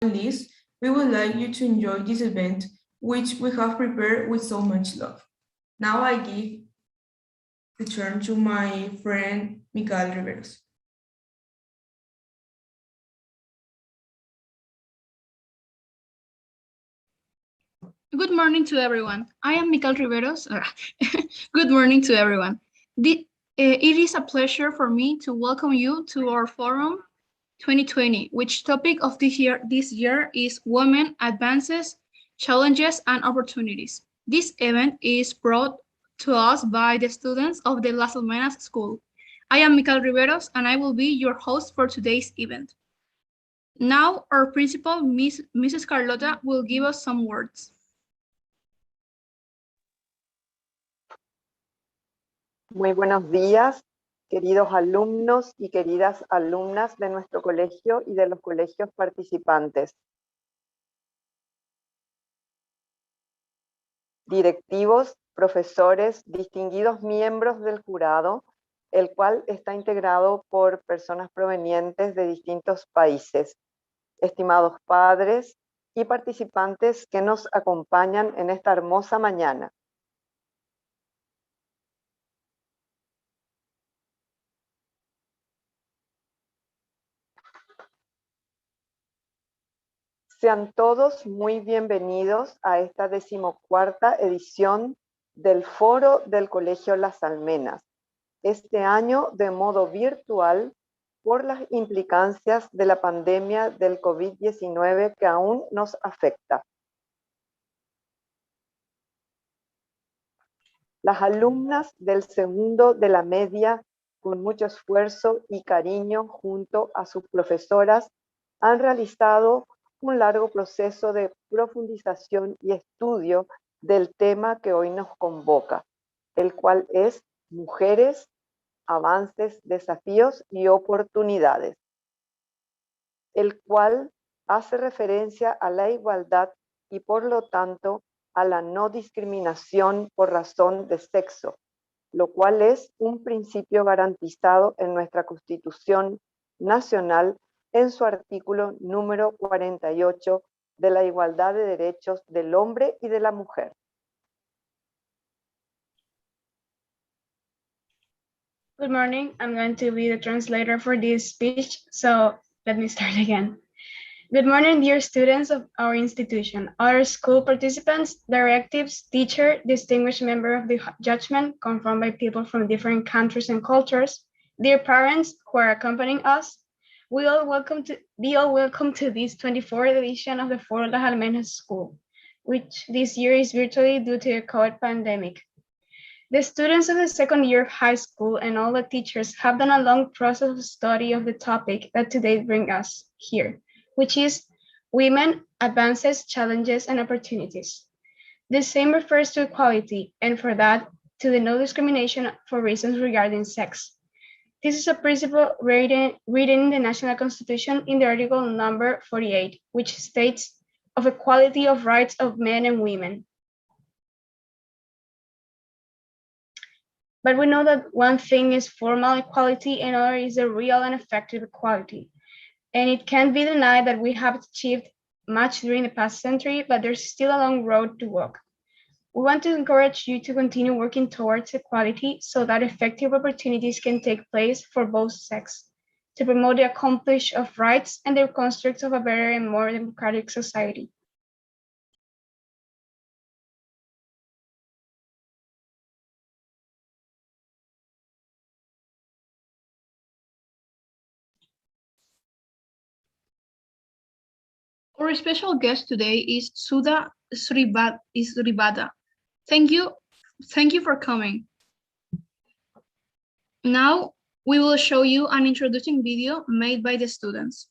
least, we would like you to enjoy this event, which we have prepared with so much love. Now I give the turn to my friend Michael Riveros. Good morning to everyone. I am Michael Riveros. Good morning to everyone. It is a pleasure for me to welcome you to our forum 2020, which topic of this year is Women Advances, Challenges and Opportunities. This event is brought to us by the students of the Las Almenas School. I am Michael Riveros and I will be your host for today's event. Now our principal, Mrs. Carlota, will give us some words. Muy buenos días, queridos alumnos y queridas alumnas de nuestro colegio y de los colegios participantes. Directivos, profesores, distinguidos miembros del jurado, el cual está integrado por personas provenientes de distintos países. Estimados padres y participantes que nos acompañan en esta hermosa mañana. Sean todos muy bienvenidos a esta 14ª edición del Foro del Colegio Las Almenas, este año de modo virtual por las implicancias de la pandemia del COVID-19 que aún nos afecta. Las alumnas del segundo de la media, con mucho esfuerzo y cariño junto a sus profesoras, han realizado un largo proceso de profundización y estudio del tema que hoy nos convoca, el cual es mujeres, avances, desafíos y oportunidades, el cual hace referencia a la igualdad y por lo tanto a la no discriminación por razón de sexo, lo cual es un principio garantizado en nuestra Constitución Nacional en su artículo número 48 de la igualdad de derechos del hombre y de la mujer. Good morning. I'm going to be the translator for this speech, so let me start again. Good morning, dear students of our institution, other school participants, directives, teacher, distinguished member of the judgment, confirmed by people from different countries and cultures, dear parents who are accompanying us. Be all welcome to this 24th edition of the Foro Las Almenas School, which this year is virtually due to the COVID pandemic. The students of the second year of high school and all the teachers have done a long process of study of the topic that today brings us here, which is Women, Advances, Challenges, and Opportunities. The same refers to equality, and for that, to the no discrimination for reasons regarding sex. This is a principle written in the National Constitution in the article number 48, which states of equality of rights of men and women. But we know that one thing is formal equality and other is a real and effective equality. And it can't be denied that we have achieved much during the past century, but there's still a long road to walk. We want to encourage you to continue working towards equality so that effective opportunities can take place for both sexes, to promote the accomplishment of rights and the construct of a better and more democratic society. Our special guest today is Sudha Srivada. Thank you for coming. Now we will show you an introducing video made by the students.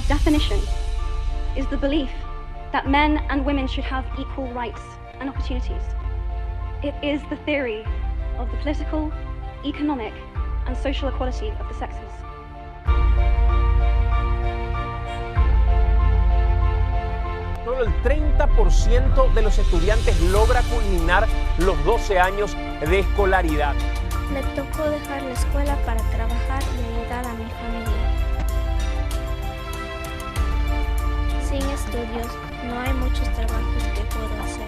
definition, is the belief that men and women should have equal rights and opportunities. It is the theory of the political, economic, and social equality of the sexes. Solo el 30% de los estudiantes logra culminar los 12 años de escolaridad. Me tocó dejar la escuela para trabajar y ayudar a mi familia. Sin estudios, no hay muchos trabajos que puedo hacer.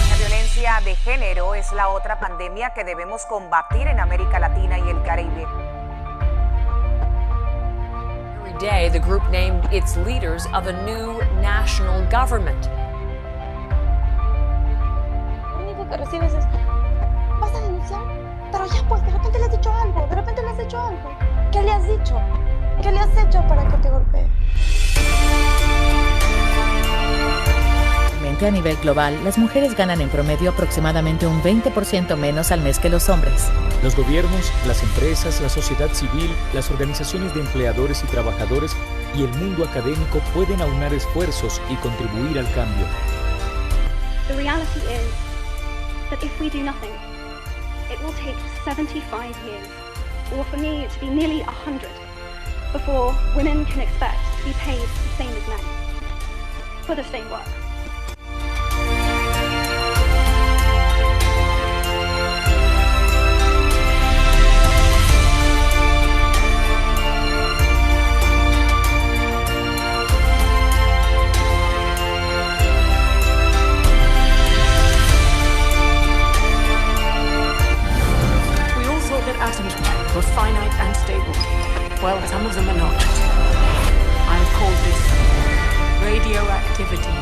La violencia de género es la otra pandemia que debemos combatir en América Latina y el Caribe. Every day, the group named its leaders of a new national government. Lo único que recibes es, ¿vas a denunciar? Pero ya pues, de repente le has dicho algo, de repente le has hecho algo. ¿Qué le has dicho? ¿Qué le has hecho para que te golpee? A nivel global, las mujeres ganan en promedio aproximadamente un 20% menos al mes que los hombres. Los gobiernos, las empresas, la sociedad civil, las organizaciones de empleadores y trabajadores y el mundo académico pueden aunar esfuerzos y contribuir al cambio. The reality is that if we do nothing, it will take 75 years, or for me to be nearly 100, before women can expect to be paid the same as men for the same work. Atoms were finite and stable. Well, some of them are not. I call this radioactivity.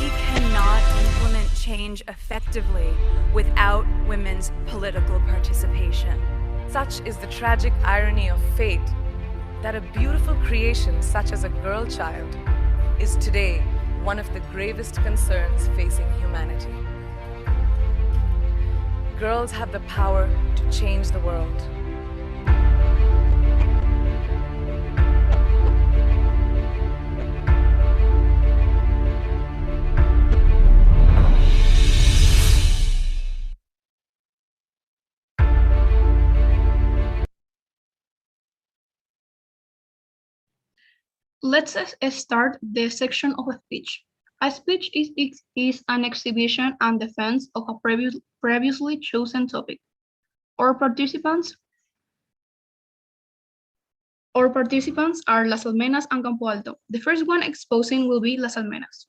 We cannot implement change effectively without women's political participation. Such is the tragic irony of fate that a beautiful creation such as a girl child is today one of the gravest concerns facing humanity. Girls have the power to change the world. Let's start the section of a speech. A speech is an exhibition and defense of a previously chosen topic. Our participants are Las Almenas and Campo Alto. The first one exposing will be Las Almenas.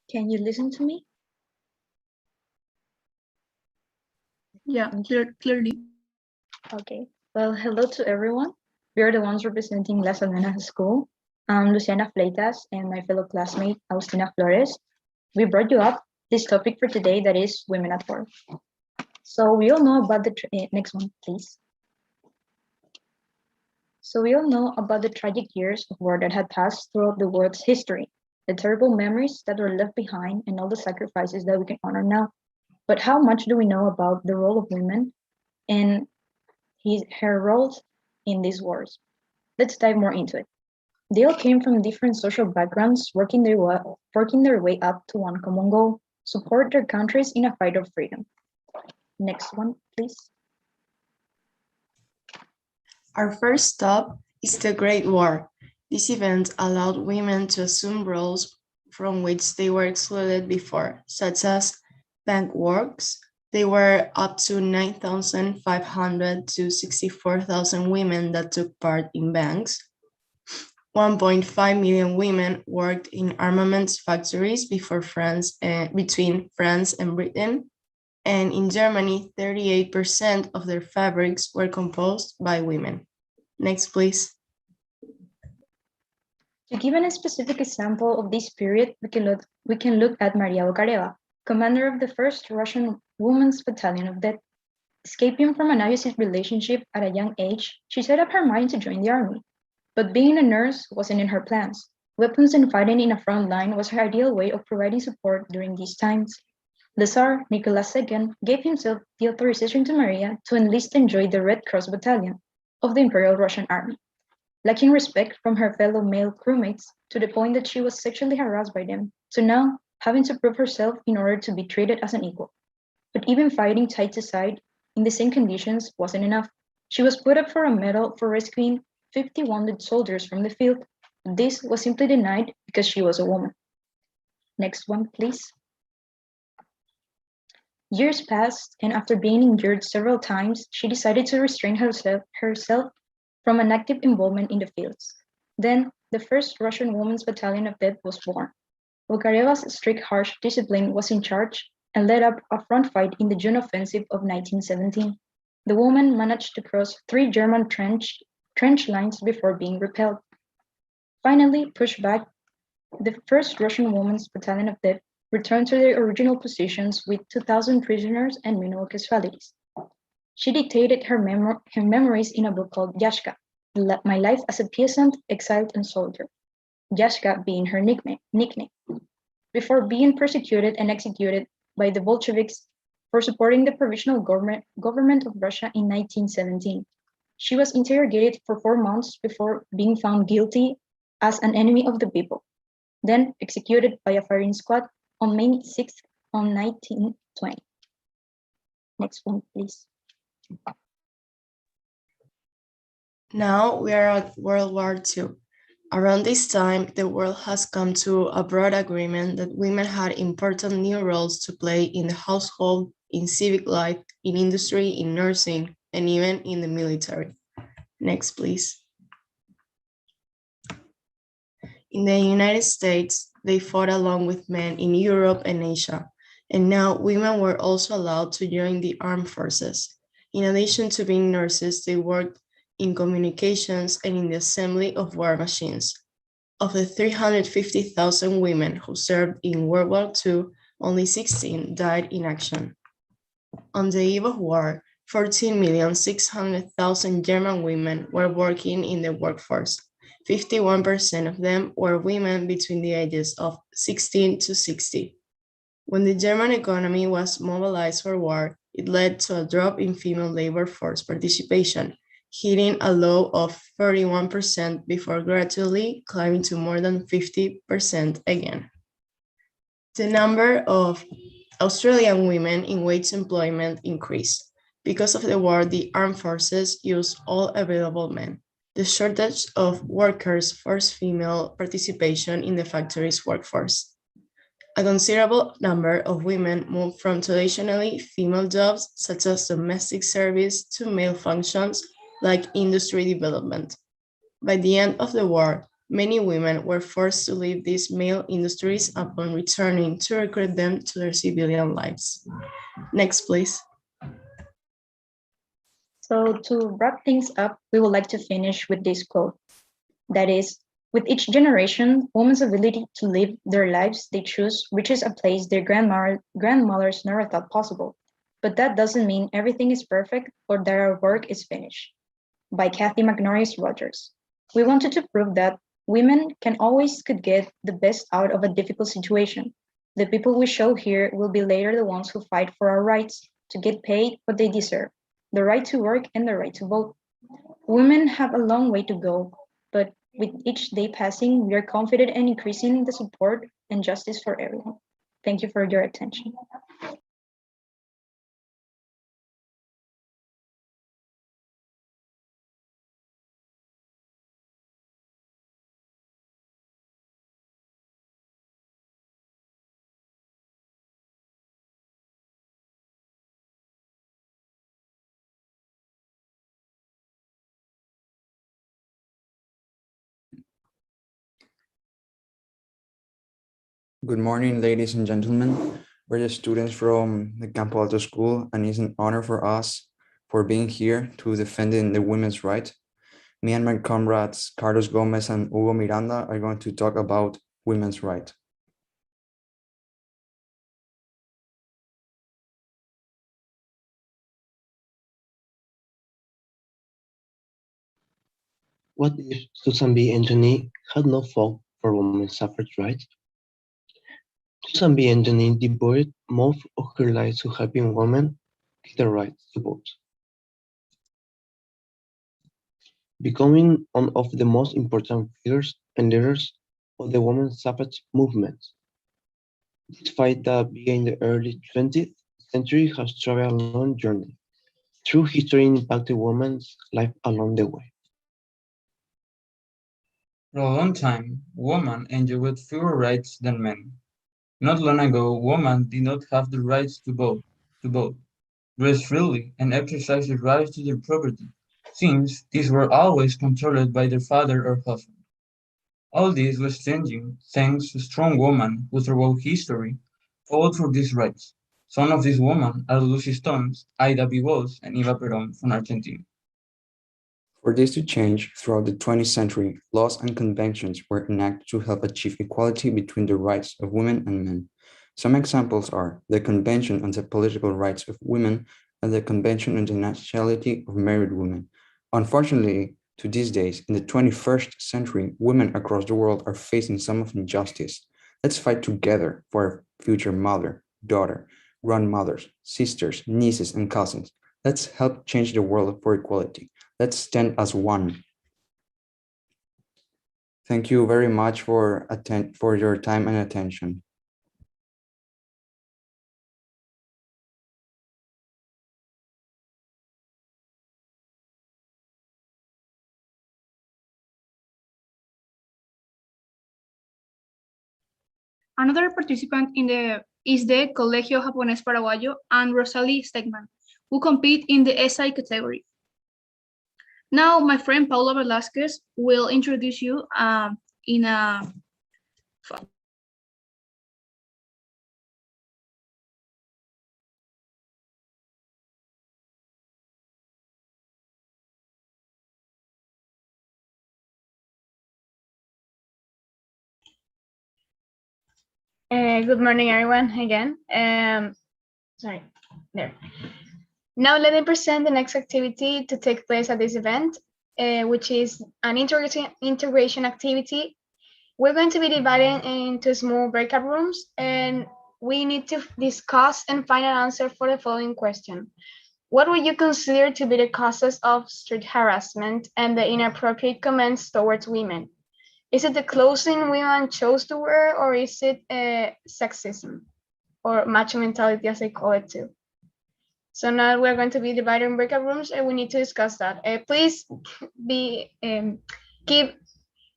Can you listen to me? Yeah, clearly. Okay. Well, hello to everyone. We are the ones representing Las Almenas School. I'm Luciana Fleitas and my fellow classmate, Agustina Flores. We brought you up this topic for today, that is women at work. So we all know about the, next one, please. So we all know about the tragic years of war that had passed throughout the world's history, the terrible memories that were left behind, and all the sacrifices that we can honor now. But how much do we know about the role of women and her roles in these wars? Let's dive more into it. They all came from different social backgrounds, working their way up to one common goal: support their countries in a fight of freedom. Next one, please. Our first stop is the Great War. This event allowed women to assume roles from which they were excluded before, such as bank works. There were up to 9,500 to 64,000 women that took part in banks. 1.5 million women worked in armaments factories between France and Britain, and in Germany, 38% of their fabrics were composed by women. Next, please. To give a specific example of this period, we can look at Maria Okareva, commander of the 1st Russian Women's Battalion of Death. Escaping from an abusive relationship at a young age, she set up her mind to join the army. But being a nurse wasn't in her plans. Weapons and fighting in a front line was her ideal way of providing support during these times. The Tsar, Nicholas II, gave himself the authorization to Maria to enlist and join the Red Cross Battalion of the Imperial Russian Army. Lacking respect from her fellow male crewmates to the point that she was sexually harassed by them, so now having to prove herself in order to be treated as an equal. But even fighting side to side in the same conditions wasn't enough. She was put up for a medal for rescuing 50 wounded soldiers from the field. This was simply denied because she was a woman. Next one, please. Years passed, and after being injured several times, she decided to restrain herself from an active involvement in the fields. Then, the 1st Russian Women's Battalion of Death was born. Okareva's strict, harsh discipline was in charge and led up a front fight in the June offensive of 1917. The woman managed to cross 3 German trench lines before being repelled. Finally, pushed back, the 1st Russian Women's Battalion of Death returned to their original positions with 2,000 prisoners and minimal casualties. She dictated her memories in a book called Yashka, My Life as a Peasant, Exiled and Soldier, Yashka being her nickname, before being persecuted and executed by the Bolsheviks for supporting the provisional government of Russia in 1917. She was interrogated for 4 months before being found guilty as an enemy of the people, then executed by a firing squad on May 6th, 1920. Next one, please. Now we are at World War II. Around this time, the world has come to a broad agreement that women had important new roles to play in the household, in civic life, in industry, in nursing, and even in the military. Next, please. In the United States, they fought along with men in Europe and Asia, and now women were also allowed to join the armed forces. In addition to being nurses, they worked in communications and in the assembly of war machines. Of the 350,000 women who served in World War II, only 16 died in action. On the eve of war, 14,600,000 German women were working in the workforce. 51% of them were women between the ages of 16 to 60. When the German economy was mobilized for war, it led to a drop in female labor force participation, hitting a low of 31% before gradually climbing to more than 50% again. The number of Australian women in wage employment increased. Because of the war, the armed forces used all available men. The shortage of workers forced female participation in the factory's workforce. A considerable number of women moved from traditionally female jobs, such as domestic service, to male functions like industry development. By the end of the war, many women were forced to leave these male industries upon returning to recruit them to their civilian lives. Next, please. So to wrap things up, we would like to finish with this quote. That is, with each generation, women's ability to live their lives they choose reaches a place their grandmothers never thought possible. But that doesn't mean everything is perfect or that our work is finished. By Kathy McNorris Rogers. We wanted to prove that women could get the best out of a difficult situation. The people we show here will be later the ones who fight for our rights, to get paid what they deserve, the right to work and the right to vote. Women have a long way to go, but with each day passing, we are confident in increasing the support and justice for everyone. Thank you for your attention. Good morning, ladies and gentlemen. We're the students from the Campo Alto School, and it's an honor for us for being here to defending the women's right. Me and my comrades, Carlos Gomez and Hugo Miranda, are going to talk about women's right. What if Susan B. Anthony had not fought for women's suffrage rights? Susan B. Anthony devoted most of her life to helping women get the right to vote, becoming one of the most important figures and leaders of the women's suffrage movement. This fight that began in the early 20th century has traveled a long journey through history and impacted women's life along the way. For a long time, women enjoyed fewer rights than men. Not long ago, women did not have the rights to vote, dress freely, and exercise the right to their property, since these were always controlled by their father or husband. All this was changing thanks to strong women who throughout history fought for these rights. Some of these women are Lucy Stones, Ida B. Wells, and Eva Perón from Argentina. For this to change throughout the 20th century, laws and conventions were enacted to help achieve equality between the rights of women and men. Some examples are the Convention on the Political Rights of Women and the Convention on the Nationality of Married Women. Unfortunately, to these days, in the 21st century, women across the world are facing some of injustice. Let's fight together for our future mother, daughter, grandmothers, sisters, nieces, and cousins. Let's help change the world for equality. Let's stand as one. Thank you very much for your time and attention. Another participant is the Colegio Japonés Paraguayo and Rosalie Stegman, who compete in the SI category. Now, my friend Paula Velasquez will introduce you in a Good morning, everyone, again. Sorry, there. Now let me present the next activity to take place at this event, which is an integration activity. We're going to be divided into small breakout rooms, and we need to discuss and find an answer for the following question. What would you consider to be the causes of street harassment and the inappropriate comments towards women? Is it the clothing women chose to wear, or is it sexism or macho mentality, as I call it too? So now we're going to be divided in breakout rooms, and we need to discuss that. Please keep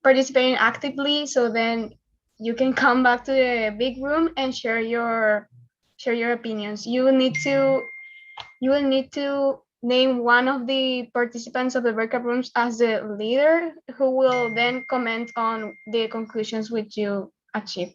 participating actively, so then you can come back to the big room and share your opinions. You will need to name one of the participants of the breakout rooms as the leader, who will then comment on the conclusions which you achieve.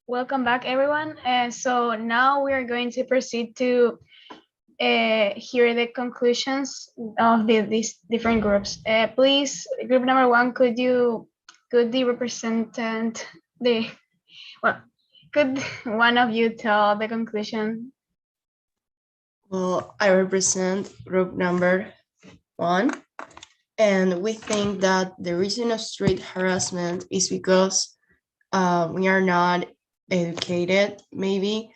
Welcome back, everyone. So now we are going to proceed to hear the conclusions of these different groups. Please, group number one, could the representative, could one of you tell the conclusion? Well, I represent group number 1, and we think that the reason of street harassment is because we are not educated. Maybe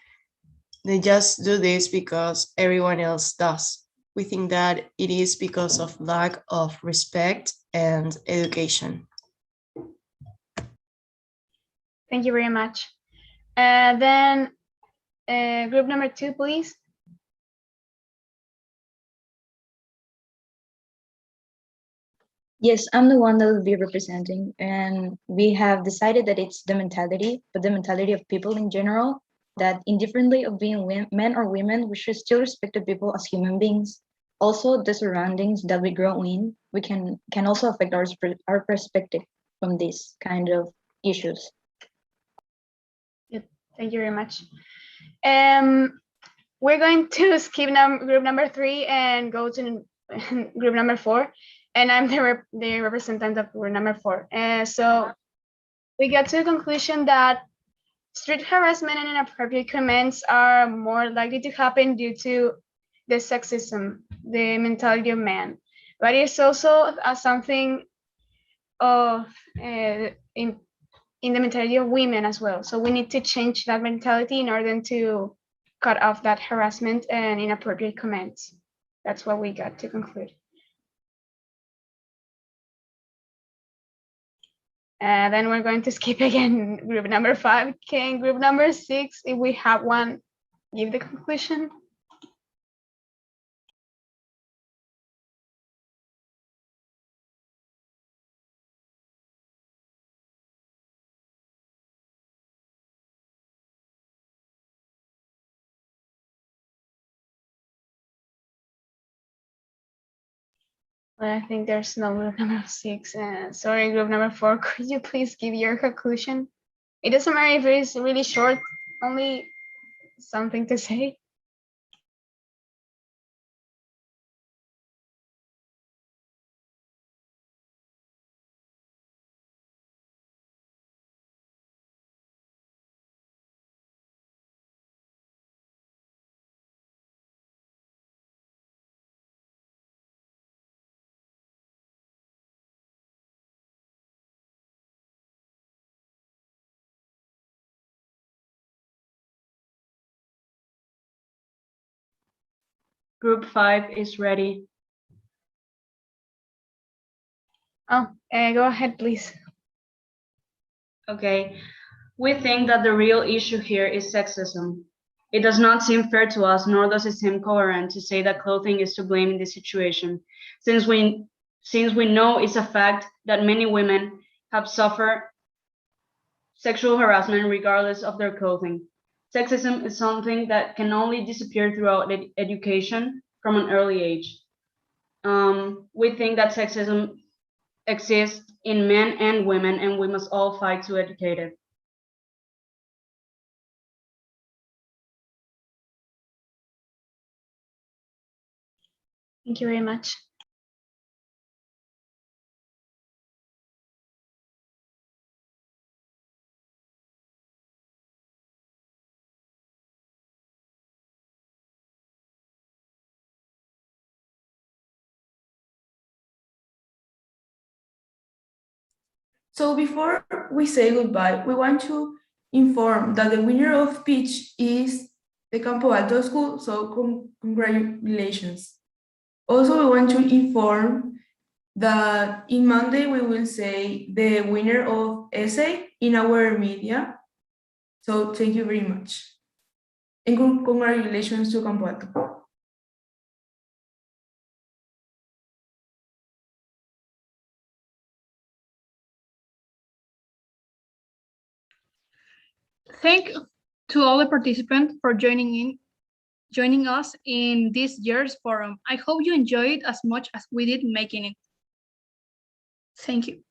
they just do this because everyone else does. We think that it is because of lack of respect and education. Thank you very much. Then group number 2, please. Yes, I'm the one that will be representing, and we have decided that it's the mentality, but the mentality of people in general, that indifferently of being men or women, we should still respect the people as human beings. Also, the surroundings that we grow in, we can also affect our perspective from these kind of issues. Yep. Thank you very much. We're going to skip group number 3 and go to group number 4. And I'm the representative of group number 4. So we got to the conclusion that street harassment and inappropriate comments are more likely to happen due to the sexism, the mentality of man. But it's also something of in the mentality of women as well. So we need to change that mentality in order to cut off that harassment and inappropriate comments. That's what we got to conclude. Then we're going to skip again group number 5. Can group number 6, if we have one, give the conclusion? Well, I think there's no group number 6. Sorry, group number 4, could you please give your conclusion? It doesn't matter if it is really short, only something to say. Group 5 is ready. Oh, go ahead, please. Okay. We think that the real issue here is sexism. It does not seem fair to us, nor does it seem coherent to say that clothing is to blame in this situation, since we know it's a fact that many women have suffered sexual harassment regardless of their clothing. Sexism is something that can only disappear throughout education from an early age. We think that sexism exists in men and women, and we must all fight to educate it. Thank you very much. So before we say goodbye, we want to inform that the winner of pitch is the Campo Alto School, so congratulations. Also, we want to inform that in Monday we will say the winner of essay in our media. So thank you very much. And congratulations to Campo Alto. Thank you to all the participants for joining us in this year's forum. I hope you enjoyed it as much as we did making it. Thank you.